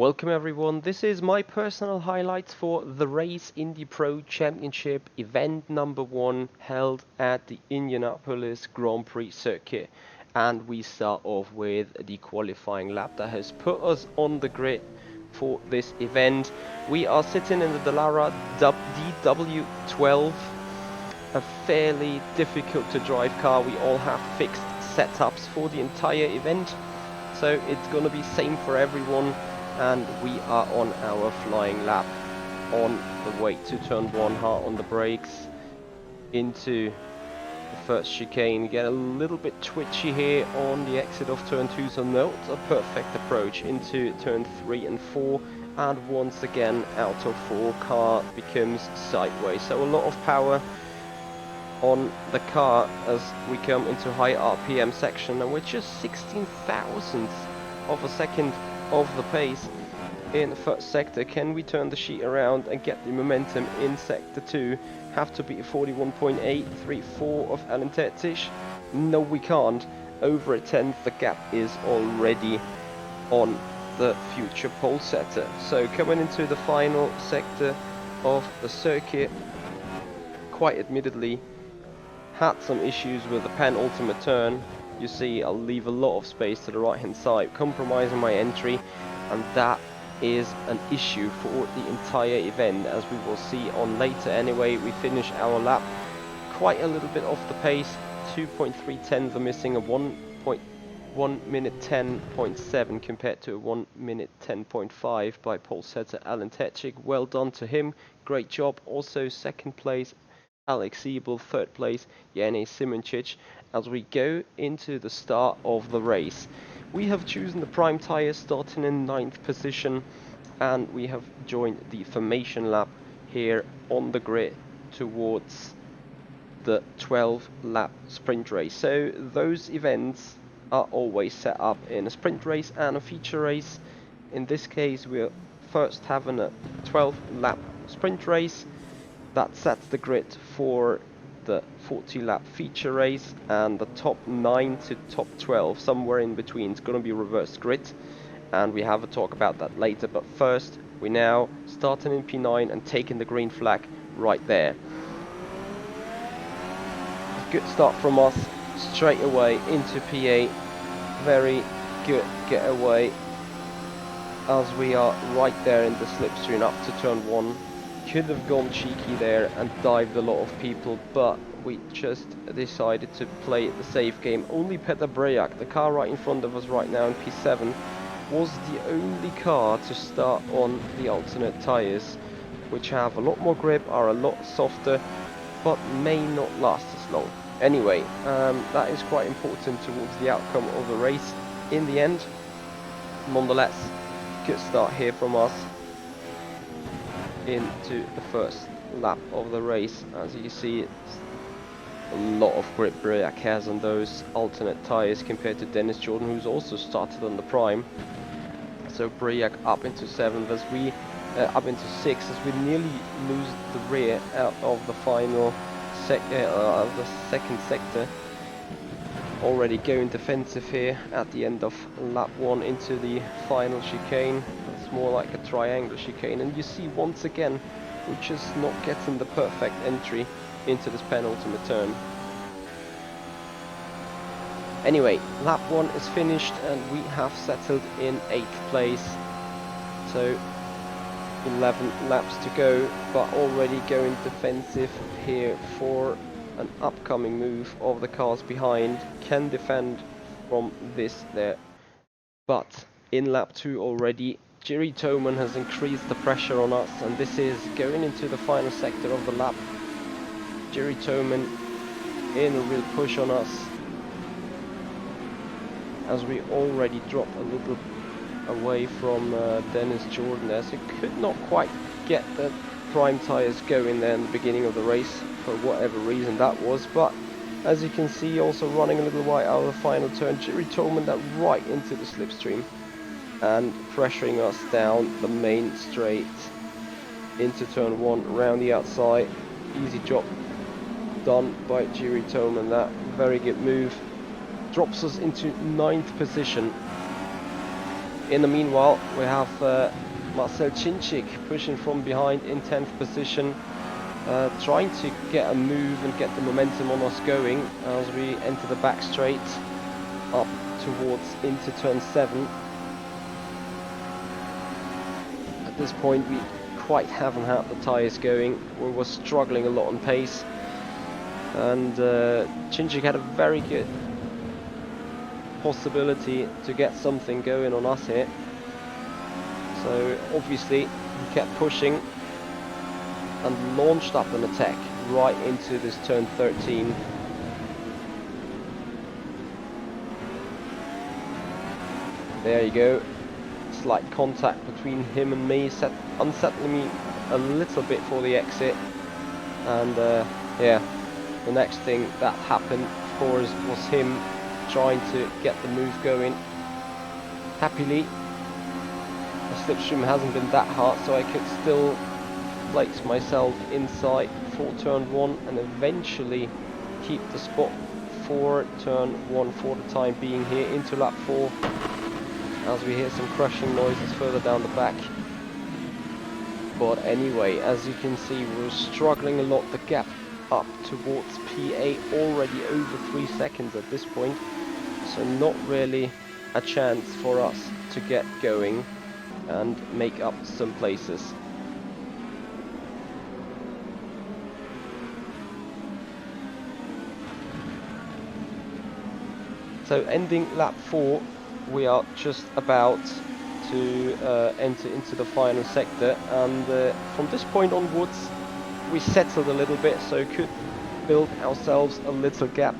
Welcome everyone, this is my personal highlights for the Race Indy Pro Championship event number 1 held at the Indianapolis Grand Prix circuit. And we start off with the qualifying lap that has put us on the grid for this event. We are sitting in the Dallara DW12, a fairly difficult to drive car. We all have fixed setups for the entire event, so it's going to be same for everyone. And we are on our flying lap on the way to turn 1, hard on the brakes into the first chicane. Get a little bit twitchy here on the exit of turn 2, so not a perfect approach into turn 3 and 4, and once again out of 4 car becomes sideways, so a lot of power on the car as we come into high RPM section, and we're just 16 thousandths of a second of the pace in the first sector. Can we turn the sheet around and get the momentum in sector 2? Have to beat 41.834 of Alan Tettich. No, we can't. Over a tenth, the gap is already on the future pole setter. So coming into the final sector of the circuit, quite admittedly had some issues with the penultimate turn. You see, I'll leave a lot of space to the right hand side, compromising my entry, and that is an issue for the entire event, as we will see on later. Anyway, we finish our lap quite a little bit off the pace, 2.3 for missing a 1 minute 10.7 compared to a 1 minute 10.5 by pole setter Alan Tetchik. Well done to him, great job. Also second place Alex Siebel, third place Yannis Simoncic. As we go into the start of the race, we have chosen the prime tire, starting in 9th position, and we have joined the formation lap here on the grid towards the 12 lap sprint race. So those events are always set up in a sprint race and a feature race. In this case, we're first having a 12 lap sprint race that sets the grid for the 40 lap feature race, and the top 9 to top 12, somewhere in between, it's going to be reverse grid, and we have a talk about that later. But first, we now starting in P9 and taking the green flag right there. Good start from us straight away into P8. Very good getaway as we are right there in the slipstream up to turn 1. Could have gone cheeky there and dived a lot of people, but we just decided to play the safe game. Only Petr Brejak, the car right in front of us right now in P7, was the only car to start on the alternate tyres, which have a lot more grip, are a lot softer, but may not last as long. Anyway, that is quite important towards the outcome of the race in the end. Nonetheless, good start here from us into the first lap of the race. As you see, it's a lot of grip Brejak has on those alternate tyres compared to Dennis Jordan, who's also started on the prime. So Brejak up into 7th as we up into 6th as we nearly lose the rear out of the final of the second sector. Already going defensive here at the end of lap 1 into the final chicane. It's more like a triangle chicane, and you see once again we're just not getting the perfect entry into this penultimate turn. Anyway, lap 1 is finished and we have settled in 8th place. So 11 laps to go, but already going defensive here for an upcoming move of the cars behind. Can defend from this there, but in lap 2 already Jerry Toman has increased the pressure on us, and this is going into the final sector of the lap. Jerry Toman in a real push on us as we already drop a little away from Dennis Jordan there, so could not quite get the prime tires going there in the beginning of the race for whatever reason that was. But as you can see, also running a little wide out of the final turn, Jerry Tolman that right into the slipstream and pressuring us down the main straight into turn 1 around the outside. Easy job done by Jerry Tolman. That very good move drops us into 9th position In the meanwhile, we have Marcel Cinchik pushing from behind in 10th position, trying to get a move and get the momentum on us going as we enter the back straight up towards into turn 7. At this point we quite haven't had the tyres going. We were struggling a lot on pace, and Cinchik had a very good possibility to get something going on us here. So obviously he kept pushing and launched up an attack right into this turn 13. There you go. Slight contact between him and me, unsettling me a little bit for the exit. And yeah, the next thing that happened for us was him trying to get the move going. Happily, the slipstream hasn't been that hard, so I could still place myself inside for turn 1 and eventually keep the spot for turn 1 for the time being here into lap 4, as we hear some crushing noises further down the back. But anyway, as you can see, we're struggling a lot. The gap up towards PA already over 3 seconds at this point, so not really a chance for us to get going and make up some places. So ending lap 4, we are just about to enter into the final sector, and from this point onwards we settled a little bit, so could build ourselves a little gap.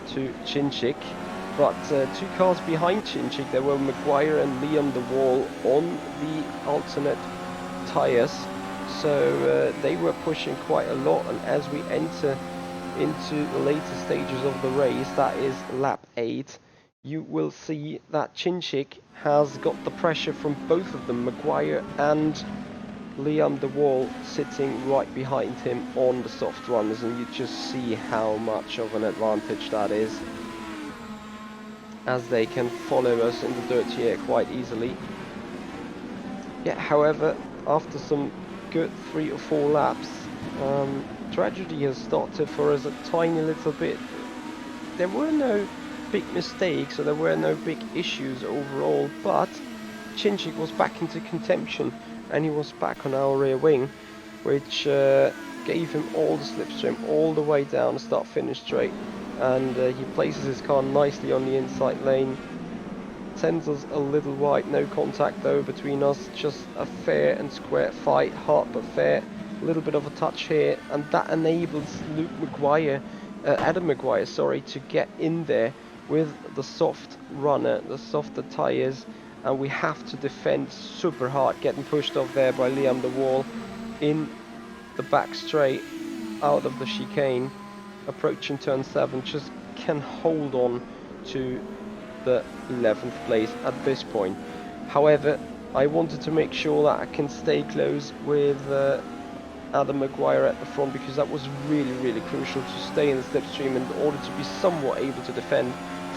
To Cinchik, but 2 cars behind Cinchik, there were Maguire and Liam de Wall on the alternate tyres, so they were pushing quite a lot. And as we enter into the later stages of the race, that is lap 8, you will see that Cinchik has got the pressure from both of them, Maguire and Liam de Wall, sitting right behind him on the soft runners, and you just see how much of an advantage that is, as they can follow us in the dirty air quite easily. Yeah, however, after some good 3 or 4 laps, tragedy has started for us a tiny little bit. There were no big mistakes, or there were no big issues overall, but Cinchik was back into contention, and he was back on our rear wing, which gave him all the slipstream all the way down the start-finish straight, and he places his car nicely on the inside lane, sends us a little wide. No contact though between us, just a fair and square fight, hard but fair, a little bit of a touch here, and that enables Adam Maguire, sorry, to get in there with the soft runner, the softer tyres, and we have to defend super hard, getting pushed off there by Liam de Wall in the back straight out of the chicane, approaching turn 7. Just can hold on to the 11th place at this point. However, I wanted to make sure that I can stay close with Adam Maguire at the front, because that was really crucial to stay in the slipstream in order to be somewhat able to defend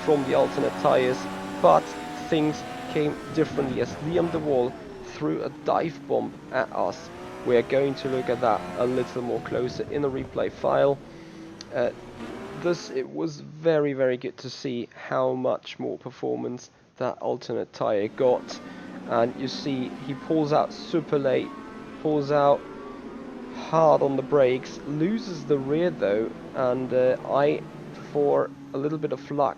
from the alternate tyres. But things came differently as Liam de Wall threw a dive bomb at us. We are going to look at that a little more closer in the replay file. Thus, it was very good to see how much more performance that alternate tyre got. And you see he pulls out super late, pulls out hard on the brakes, loses the rear though, and I, for a little bit of luck,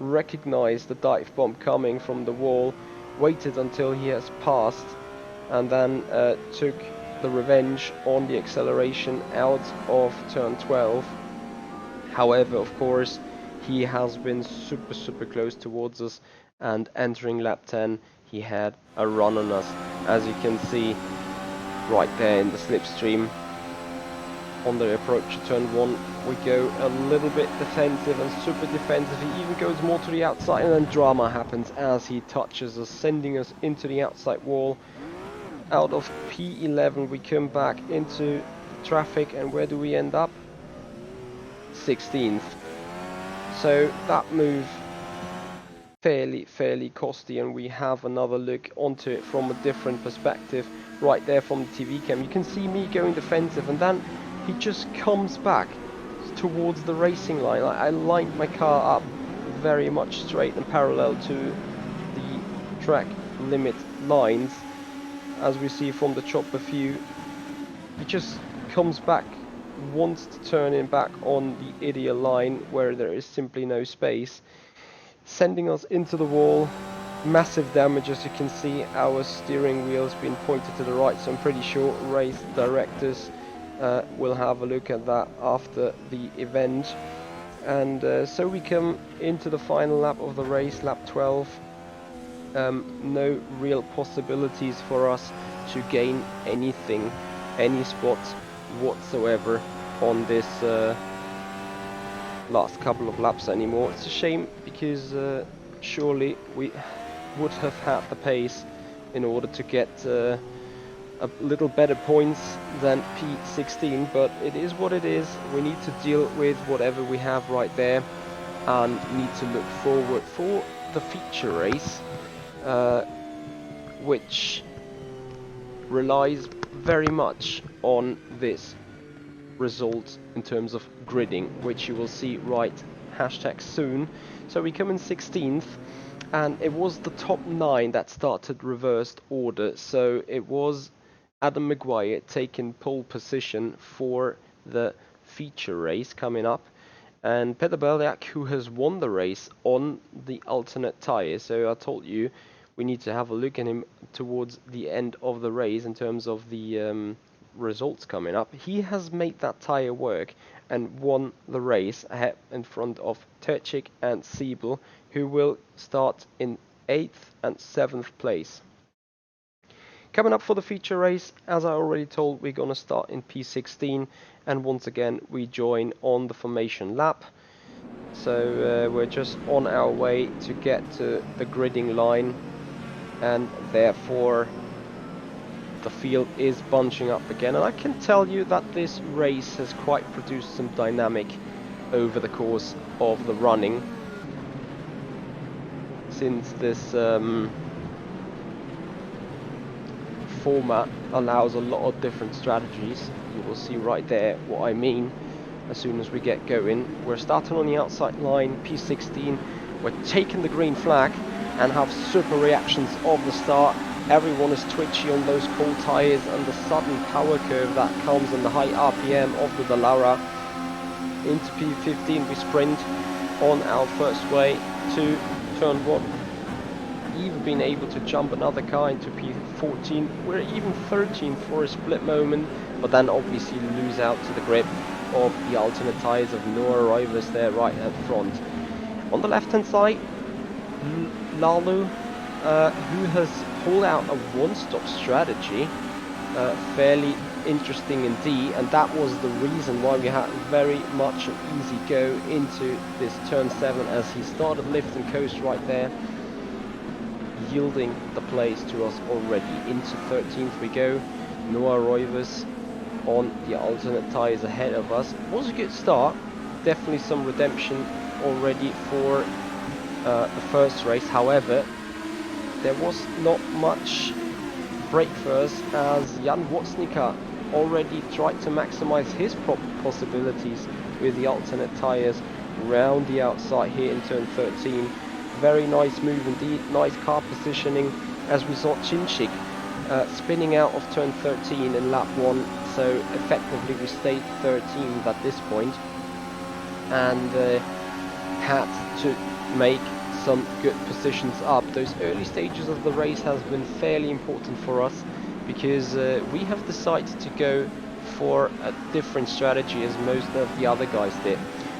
recognized the dive bomb coming from the wall, waited until he has passed, and then took the revenge on the acceleration out of turn 12. However, of course, he has been super close towards us, and entering lap 10 he had a run on us, as you can see right there in the slipstream. On the approach to turn 1 we go a little bit defensive and super defensive. He even goes more to the outside, and then drama happens as he touches us, sending us into the outside wall. Out of P11 we come back into traffic, and where do we end up? 16th. So that move fairly costly, and we have another look onto it from a different perspective right there from the TV cam. You can see me going defensive, and then he just comes back towards the racing line. I lined my car up very much straight and parallel to the track limit lines, as we see from the chopper view. He just comes back, wants to turn in back on the idiot line where there is simply no space, sending us into the wall. Massive damage, as you can see. Our steering wheel's been pointed to the right, so I'm pretty sure race directors will have a look at that after the event. And so we come into the final lap of the race, lap 12. No real possibilities for us to gain anything, any spots whatsoever on this last couple of laps anymore. It's a shame, because surely we would have had the pace in order to get a little better points than P16, but it is what it is. We need to deal with whatever we have right there and need to look forward for the feature race, which relies very much on this result in terms of gridding, which you will see right #soon. So we come in 16th, and it was the top 9 that started reversed order. So it was Adam Maguire taking pole position for the feature race coming up, and Peter Belliak, who has won the race on the alternate tyres. So I told you we need to have a look at him towards the end of the race in terms of the results coming up. He has made that tyre work and won the race ahead in front of Terchik and Siebel, who will start in 8th and 7th place. Coming up for the feature race, as I already told, we're going to start in P16, and once again we join on the formation lap. So we're just on our way to get to the gridding line, and therefore the field is bunching up again. And I can tell you that this race has quite produced some dynamic over the course of the running, since this format allows a lot of different strategies. You will see right there what I mean as soon as we get going. We're starting on the outside line, P16. We're taking the green flag and have super reactions of the start. Everyone is twitchy on those cold tires, and the sudden power curve that comes in the high RPM of the Dallara. Into P15 we sprint on our first way to turn 1. Even been able to jump another car into P14. We're even 13th for a split moment, but then obviously lose out to the grip of the alternate tires of Noah Rivers there right at front. On the left hand side, Lalu, who has pulled out a one-stop strategy, fairly interesting indeed, and that was the reason why we had very much an easy go into this turn 7, as he started lift and coast right there, yielding the place to us already. Into 13th we go. Noah Rivers on the alternate tires ahead of us. Was a good start, definitely some redemption already for the first race. However, there was not much break first, as Jan Woznica already tried to maximize his possibilities with the alternate tires round the outside here in turn 13. Very nice move indeed, nice car positioning, as we saw Chinchik spinning out of turn 13 in lap 1, so effectively we stayed 13th at this point, and had to make some good positions up. Those early stages of the race has been fairly important for us, because we have decided to go for a different strategy as most of the other guys did,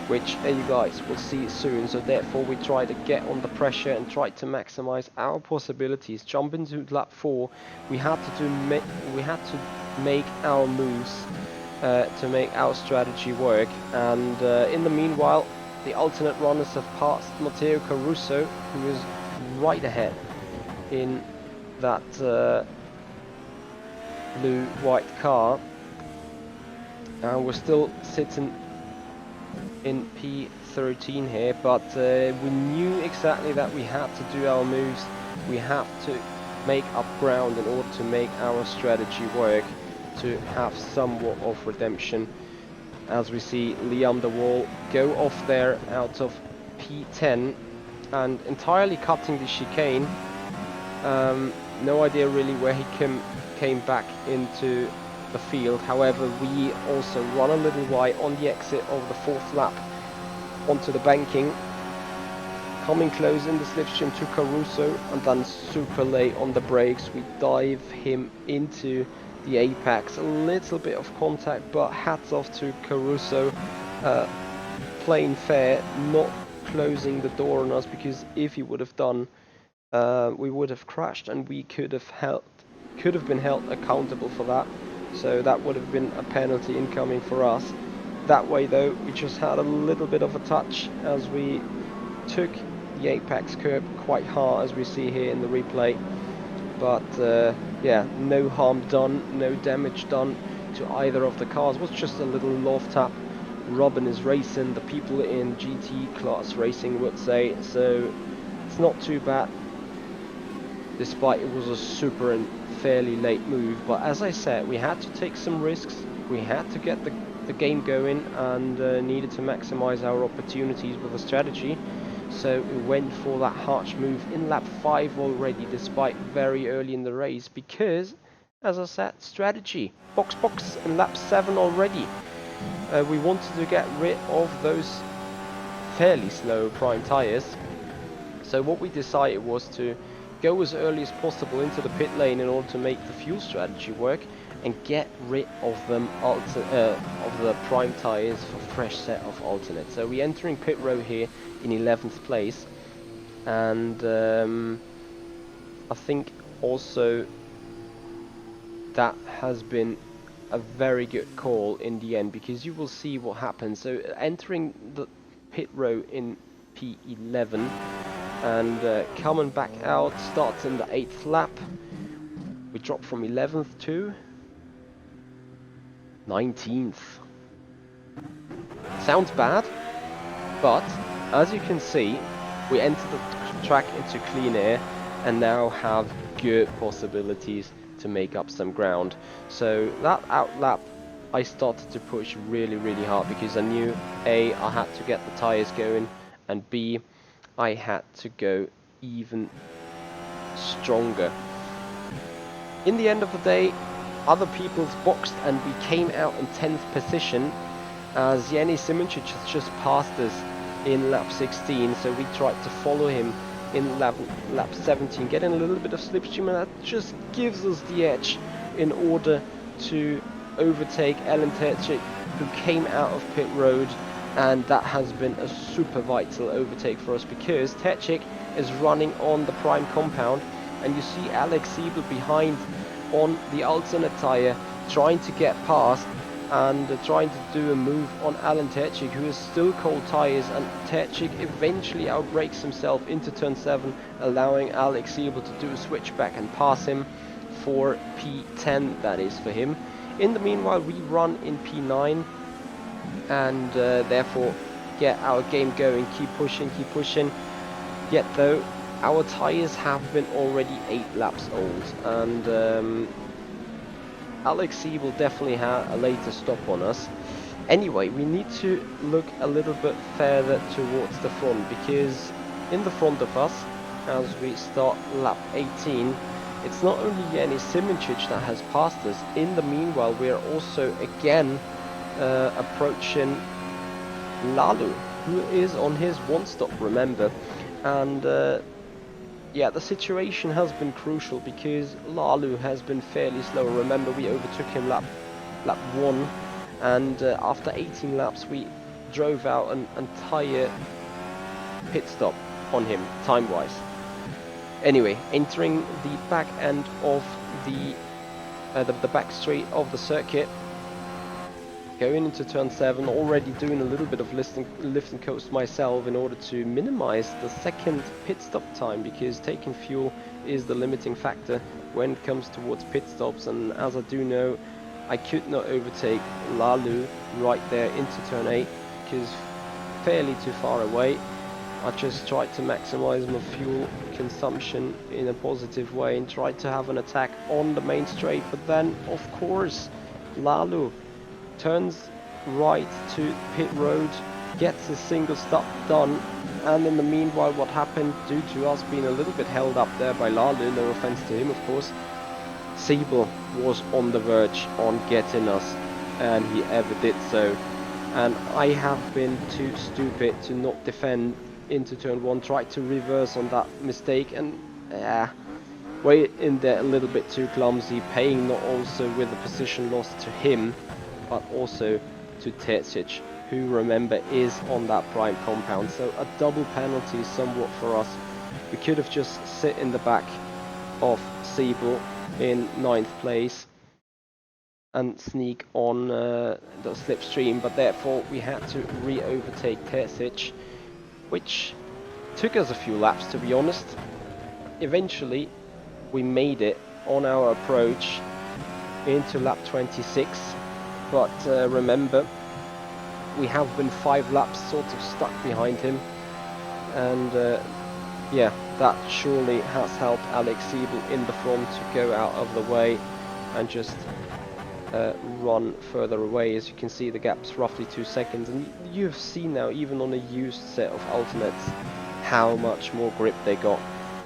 which you guys will see soon. So therefore we try to get on the pressure and try to maximize our possibilities. Jump into lap 4, we had to make our moves to make our strategy work, and in the meanwhile the alternate runners have passed Matteo Caruso, who is right ahead in that blue-white car, and we're still sitting in P13 here, but we knew exactly that we had to do our moves. We have to make up ground in order to make our strategy work, to have somewhat of redemption. As we see Liam the Wall go off there out of P10 and entirely cutting the chicane. No idea really where he came back into the field. However, we also run a little wide on the exit of the 4th lap onto the banking, coming close in the slipstream to Caruso, and then super late on the brakes. We dive him into the apex. A little bit of contact, but hats off to Caruso, playing fair, not closing the door on us, because if he would have done, we would have crashed and we could have been held accountable for that. So that would have been a penalty incoming for us. That way though, we just had a little bit of a touch as we took the apex curb quite hard, as we see here in the replay. But yeah, no harm done, no damage done to either of the cars. It was just a little love tap. Robin is racing, the people in GT class racing would say, so it's not too bad, despite it was a super and fairly late move. But as I said, we had to take some risks, we had to get the game going, and needed to maximize our opportunities with the strategy. So we went for that harsh move in lap 5 already, despite very early in the race, because, as I said, strategy. Box in lap 7 already. We wanted to get rid of those fairly slow prime tires. So what we decided was to go as early as possible into the pit lane in order to make the fuel strategy work and get rid of them of the prime tires for fresh set of alternates. So we're entering pit row here in 11th place, and I think also that has been a very good call in the end, because you will see what happens. So entering the pit row in P11 and coming back out, starts in the 8th lap. We drop from 11th to 19th. Sounds bad, but as you can see, we enter the track into clean air and now have good possibilities to make up some ground. So that outlap, I started to push really hard, because I knew A, I had to get the tires going, and B, I had to go even stronger. In the end of the day, other people's boxed and we came out in 10th position, as Simracing has just passed us in lap 16, so we tried to follow him in lap 17, getting a little bit of slipstream, and that just gives us the edge in order to overtake Alan Terchik, who came out of pit road, and that has been a super vital overtake for us, because Terchik is running on the prime compound, and you see Alex Siebel behind on the alternate tire, trying to get past and trying to do a move on Alan Terchik, who is still cold tires, and Terchik eventually outbrakes himself into turn 7, allowing Alex Siebel to do a switchback and pass him for P10, that is for him. In the meanwhile, we run in P9 and therefore get our game going, keep pushing. Yet though, our tires have been already 8 laps old, and Alex Siebel definitely had a later stop on us. Anyway, we need to look a little bit further towards the front, because in the front of us, as we start lap 18, it's not only Simracing that has passed us. In the meanwhile, we are also again approaching Lalu, who is on his one stop, remember, and yeah, the situation has been crucial, because Lalu has been fairly slow. Remember, we overtook him lap 1, and after 18 laps we drove out an entire pit stop on him time-wise. Anyway, entering the back end of the back straight of the circuit, going into turn 7, already doing a little bit of lift and coast myself in order to minimize the second pit stop time, because taking fuel is the limiting factor when it comes towards pit stops. And as I do know, I could not overtake Lalu right there into turn 8, because fairly too far away. I just tried to maximize my fuel consumption in a positive way and tried to have an attack on the main straight, but then of course Lalu turns right to pit road, gets a single stop done, and in the meanwhile what happened, due to us being a little bit held up there by Lalu, no offense to him of course, Siebel was on the verge on getting us, and he ever did so. And I have been too stupid to not defend into turn 1, tried to reverse on that mistake, and way in there a little bit too clumsy, paying not also with the position loss to him, but also to Terzic, who remember is on that prime compound. So a double penalty somewhat for us. We could have just sit in the back of Siebel in 9th place and sneak on the slipstream, but therefore we had to re-overtake Terzic, which took us a few laps, to be honest. Eventually we made it on our approach into lap 26, but remember, we have been 5 laps sort of stuck behind him, and yeah, that surely has helped Alex Siebel in the front to go out of the way and just run further away. As you can see, the gap's roughly 2 seconds, and you've seen now, even on a used set of alternates, how much more grip they got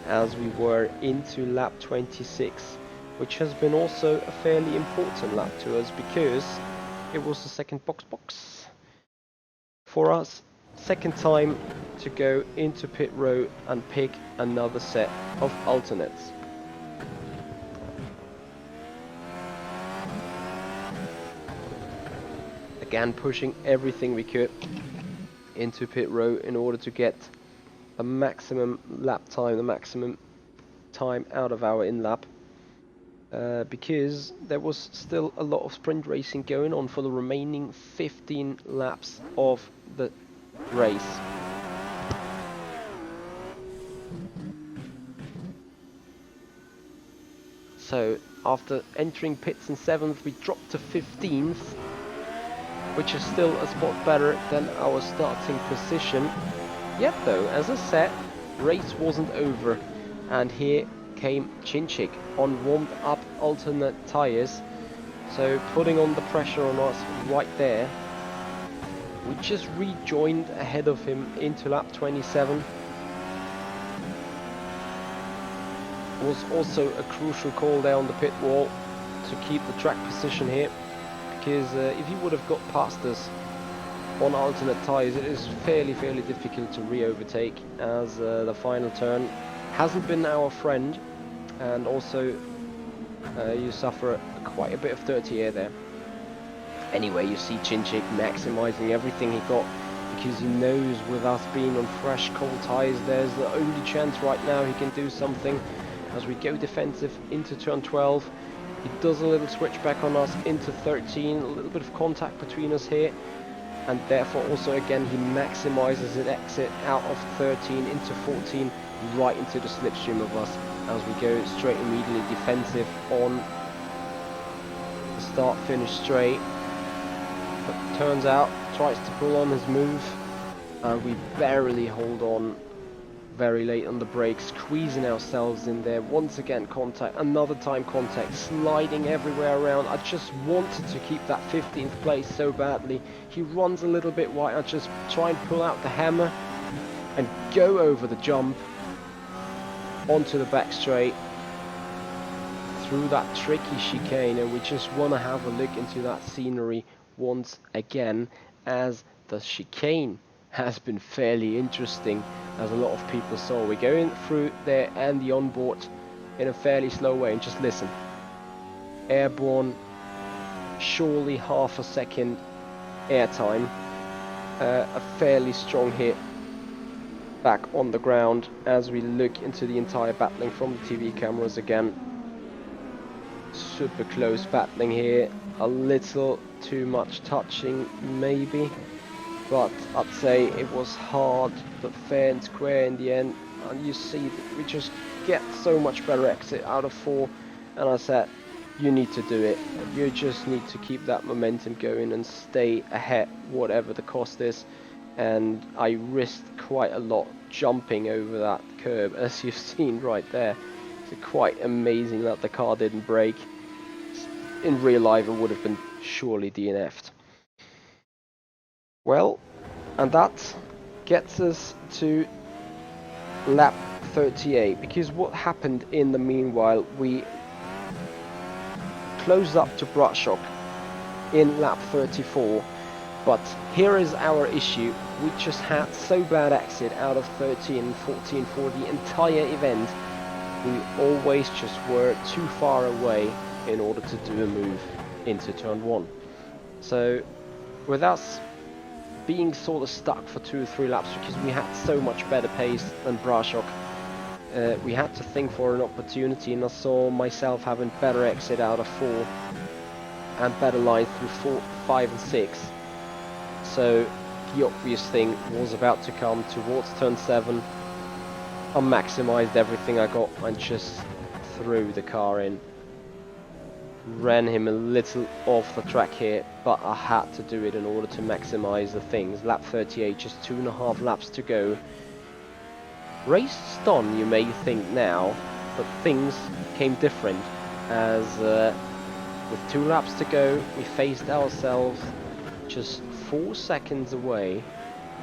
as we were into lap 26, which has been also a fairly important lap to us because it was the second box for us. Second time to go into pit road and pick another set of alternates. Again, pushing everything we could into pit road in order to get a maximum lap time, the maximum time out of our in-lap, because there was still a lot of sprint racing going on for the remaining 15 laps of the race. So after entering pits in 7th, we dropped to 15th, which is still a spot better than our starting position. Yet though, as I said, race wasn't over, and here came Chinchik on warmed up alternate tyres, so putting on the pressure on us right there. We just rejoined ahead of him into lap 27. Was also a crucial call there on the pit wall to keep the track position here, because if he would have got past us on alternate tyres, it is fairly difficult to re-overtake, as the final turn hasn't been our friend, and also you suffer quite a bit of dirty air there. Anyway, you see Chinchik maximising everything he got, because he knows with us being on fresh cold tyres, there's the only chance right now he can do something. As we go defensive into turn 12, he does a little switch back on us into 13, a little bit of contact between us here, and therefore also again he maximises an exit out of 13 into 14, right into the slipstream of us, as we go straight immediately defensive on the start-finish straight. But turns out, tries to pull on his move, and we barely hold on very late on the brakes, squeezing ourselves in there. Once again contact, another time contact, sliding everywhere around. I just wanted to keep that 15th place so badly. He runs a little bit wide, I just try and pull out the hammer and go over the jump onto the back straight through that tricky chicane, and we just want to have a look into that scenery once again, as the chicane has been fairly interesting, as a lot of people saw. We're going through there and the onboard in a fairly slow way, and just listen. Airborne, surely half a second airtime, a fairly strong hit back on the ground as we look into the entire battling from the TV cameras again. Super close battling here, a little too much touching maybe, but I'd say it was hard but fair and square in the end. And you see that we just get so much better exit out of 4, and I said you need to do it. You just need to keep that momentum going and stay ahead, whatever the cost is. And I risked quite a lot jumping over that curb, as you've seen right there. It's quite amazing that the car didn't break. In real life, it would have been surely DNF'd. Well, and that gets us to lap 38, because what happened in the meanwhile, we closed up to Bradshaw in lap 34, but here is our issue. We just had so bad exit out of 13 and 14 for the entire event. We always just were too far away in order to do a move into turn 1. So with us being sort of stuck for 2 or 3 laps because we had so much better pace than Bradshaw, we had to think for an opportunity, and I saw myself having better exit out of 4 and better line through 4, 5 and 6. So the obvious thing was about to come towards turn 7. I maximised everything I got and just threw the car in. Ran him a little off the track here, but I had to do it in order to maximise the things. Lap 38, just 2.5 laps to go. Race done, you may think now, but things came different, as with 2 laps to go, we faced ourselves just 4 seconds away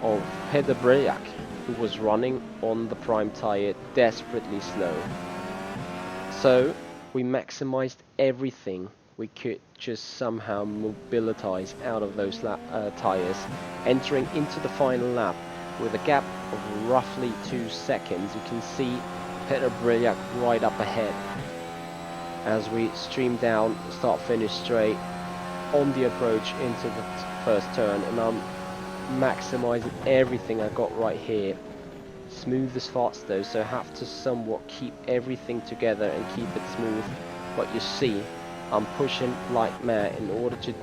of Peter Briac, who was running on the prime tyre, desperately slow. So we maximised everything we could just somehow mobilitize out of those tyres, entering into the final lap with a gap of roughly 2 seconds. You can see Peter Briac right up ahead as we stream down, start-finish straight on the approach into the first turn, and I'm maximising everything I got right here. Smooth as fast though, so I have to somewhat keep everything together and keep it smooth. But you see, I'm pushing like mad in order to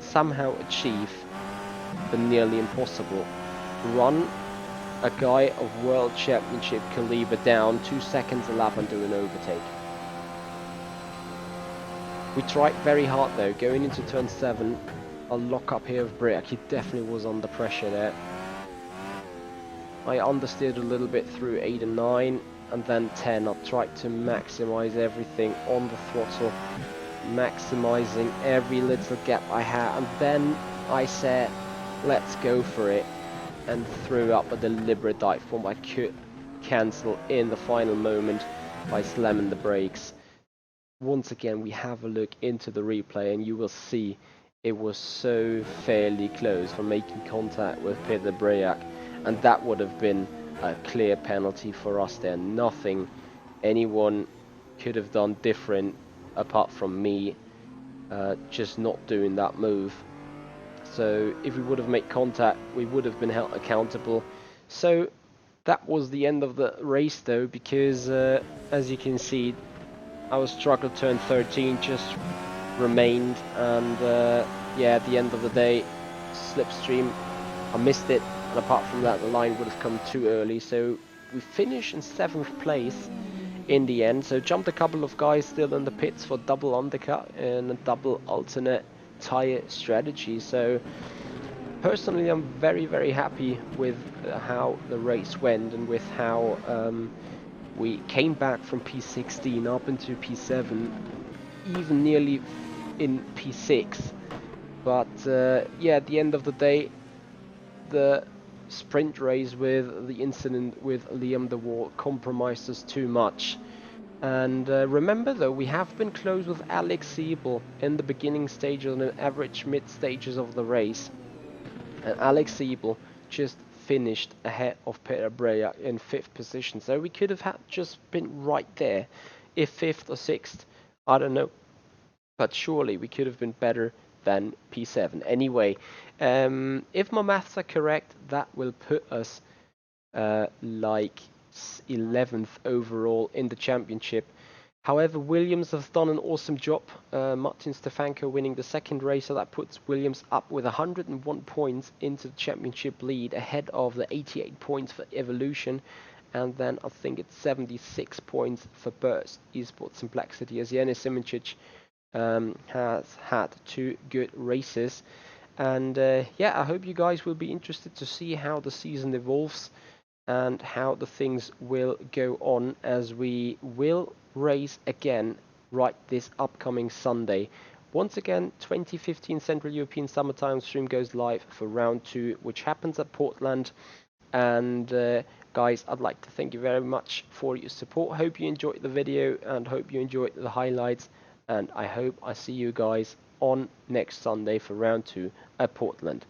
somehow achieve the nearly impossible. Run a guy of World Championship caliber down 2 seconds a lap and do an overtake. We tried very hard though, going into turn 7, a lock up here of Briac. He definitely was under pressure there. I understeered a little bit through 8 and 9, and then 10. I tried to maximize everything on the throttle, maximizing every little gap I had, and then I said, let's go for it, and threw up a deliberate dive bomb I could cancel in the final moment by slamming the brakes. Once again, we have a look into the replay and you will see it was so fairly close for making contact with Peter Briac, and that would have been a clear penalty for us there. Nothing anyone could have done different apart from me just not doing that move. So if we would have made contact, we would have been held accountable. So that was the end of the race though, because as you can see, our struggle turn 13 just remained, and yeah, at the end of the day, slipstream, I missed it, and apart from that, the line would have come too early, so we finished in 7th place in the end. So jumped a couple of guys still in the pits for double undercut and a double alternate tire strategy. So personally, I'm very happy with how the race went, and with how we came back from P16 up into P7, even nearly in P6. But yeah, at the end of the day, the sprint race with the incident with Liam de Waal compromised us too much. And remember though, we have been close with Alex Siebel in the beginning stages and the average mid stages of the race. And Alex Siebel just finished ahead of Peter Briac in 5th position. So we could have had just been right there. If 5th or 6th, I don't know. But surely we could have been better than P7. Anyway, if my maths are correct, that will put us like 11th overall in the championship. However, Williams has done an awesome job. Martin Stefanko winning the 2nd race, so that puts Williams up with 101 points into the championship lead, ahead of the 88 points for Evolution and then I think it's 76 points for Burst Esports Complexity, as Yanis Simracing has had 2 good races. And yeah, I hope you guys will be interested to see how the season evolves and how the things will go on, as we will race again right this upcoming Sunday. Once again, 2015 Central European Summertime stream goes live for round 2, which happens at Portland. And guys, I'd like to thank you very much for your support. Hope you enjoyed the video and hope you enjoyed the highlights, and I hope I see you guys on next Sunday for round 2 at Portland.